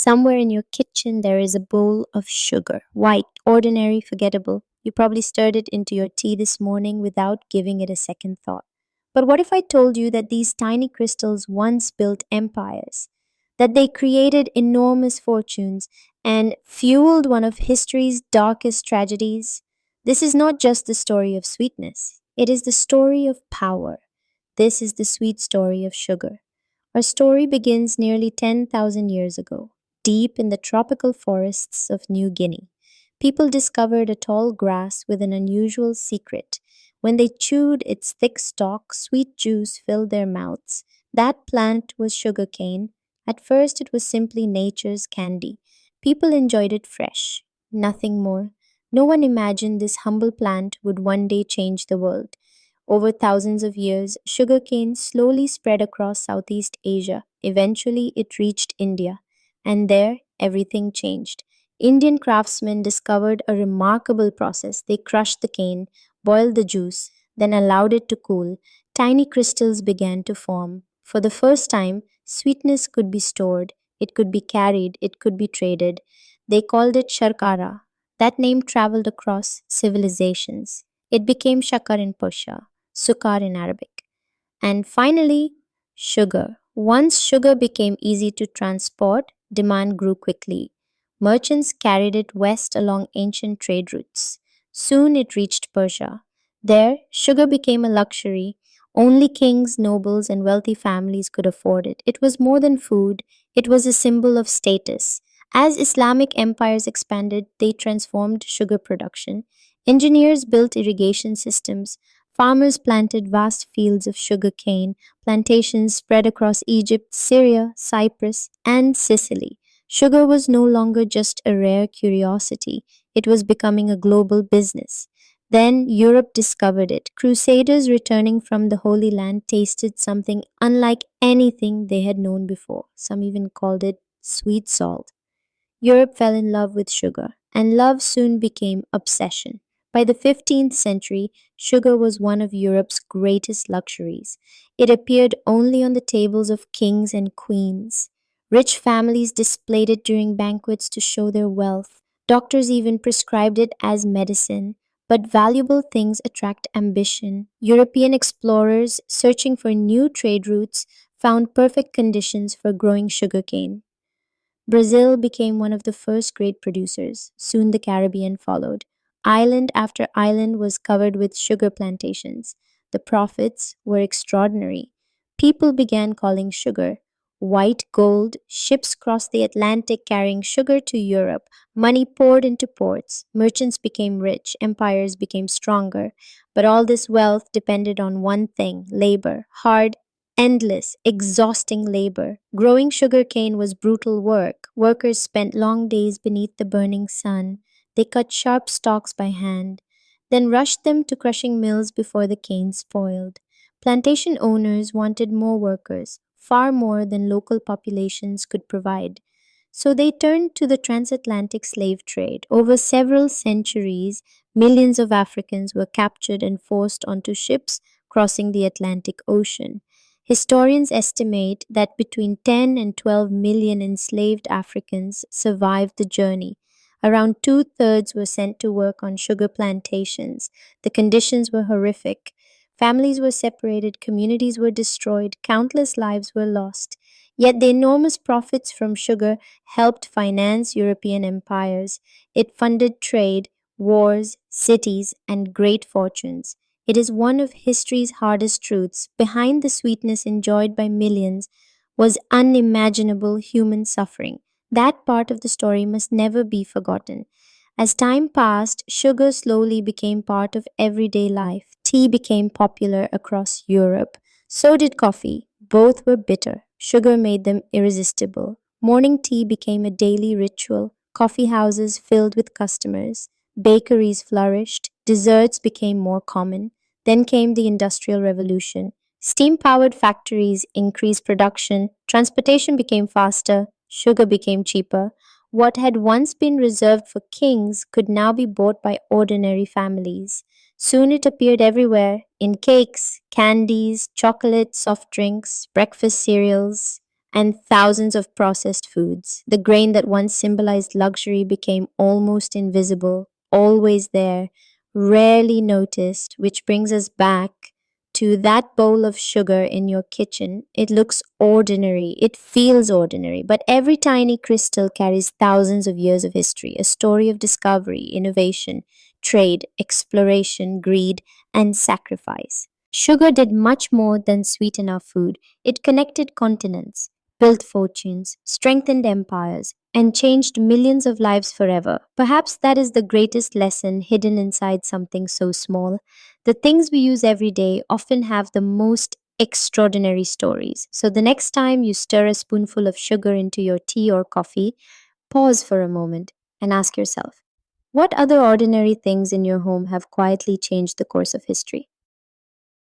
Somewhere in your kitchen, there is a bowl of sugar, white, ordinary, forgettable. You probably stirred it into your tea this morning without giving it a second thought. But what if I told you that these tiny crystals once built empires? That they created enormous fortunes and fueled one of history's darkest tragedies? This is not just the story of sweetness, it is the story of power. This is the sweet story of sugar. Our story begins nearly 10,000 years ago, deep in the tropical forests of New Guinea. People discovered a tall grass with an unusual secret. When they chewed its thick stalk, sweet juice filled their mouths. That plant was sugarcane. At first, it was simply nature's candy. People enjoyed it fresh, nothing more. No one imagined this humble plant would one day change the world. Over thousands of years, sugarcane slowly spread across Southeast Asia. Eventually, it reached India, and there everything changed. Indian craftsmen discovered a remarkable process. They crushed the cane, boiled the juice, then allowed it to cool. Tiny crystals began to form. For the first time, sweetness could be stored, it could be carried, it could be traded. They called it sharkara. That name traveled across civilizations. It became shakar in Persia, sukar in Arabic. And finally, sugar. Once sugar became easy to transport, demand grew quickly. Merchants carried it west along ancient trade routes. Soon it reached Persia. There, sugar became a luxury. Only kings, nobles, and wealthy families could afford it. It was more than food, it was a symbol of status. As Islamic empires expanded, they transformed sugar production. Engineers built irrigation systems. Farmers planted vast fields of sugar cane. Plantations spread across Egypt, Syria, Cyprus, and Sicily. Sugar was no longer just a rare curiosity, it was becoming a global business. Then Europe discovered it. Crusaders returning from the Holy Land tasted something unlike anything they had known before. Some even called it sweet salt. Europe fell in love with sugar, and love soon became obsession. By the 15th century, sugar was one of Europe's greatest luxuries. It appeared only on the tables of kings and queens. Rich families displayed it during banquets to show their wealth. Doctors even prescribed it as medicine. But valuable things attract ambition. European explorers searching for new trade routes found perfect conditions for growing sugarcane. Brazil became one of the first great producers. Soon the Caribbean followed. Island after island was covered with sugar plantations. The profits were extraordinary. People began calling sugar white gold. Ships crossed the Atlantic carrying sugar to Europe. Money poured into ports. Merchants became rich. Empires became stronger. But all this wealth depended on one thing: labor, hard, endless, exhausting labor. Growing sugarcane was brutal work. Workers spent long days beneath the burning sun. They cut sharp stalks by hand, then rushed them to crushing mills before the cane spoiled. Plantation owners wanted more workers, far more than local populations could provide. So they turned to the transatlantic slave trade. Over several centuries, millions of Africans were captured and forced onto ships crossing the Atlantic Ocean. Historians estimate that between 10 and 12 million enslaved Africans survived the journey. Around two-thirds were sent to work on sugar plantations. The conditions were horrific. Families were separated, communities were destroyed, countless lives were lost. Yet the enormous profits from sugar helped finance European empires. It funded trade, wars, cities, and great fortunes. It is one of history's hardest truths. Behind the sweetness enjoyed by millions was unimaginable human suffering. That part of the story must never be forgotten. As time passed, sugar slowly became part of everyday life. Tea became popular across Europe. So did coffee. Both were bitter. Sugar made them irresistible. Morning tea became a daily ritual. Coffee houses filled with customers. Bakeries flourished. Desserts became more common. Then came the Industrial Revolution. Steam powered factories increased production. Transportation became faster. Sugar became cheaper. What had once been reserved for kings could now be bought by ordinary families. Soon it appeared everywhere in cakes, candies, chocolates, soft drinks, breakfast cereals. and thousands of processed foods. The grain that once symbolized luxury became almost invisible, always there, rarely noticed, which brings us back to that bowl of sugar in your kitchen. It looks ordinary, it feels ordinary, but every tiny crystal carries thousands of years of history, a story of discovery, innovation, trade, exploration, greed, and sacrifice. Sugar did much more than sweeten our food. It connected continents, built fortunes, strengthened empires, and changed millions of lives forever. Perhaps that is the greatest lesson hidden inside something so small. The things we use every day often have the most extraordinary stories. So the next time you stir a spoonful of sugar into your tea or coffee, pause for a moment and ask yourself, what other ordinary things in your home have quietly changed the course of history?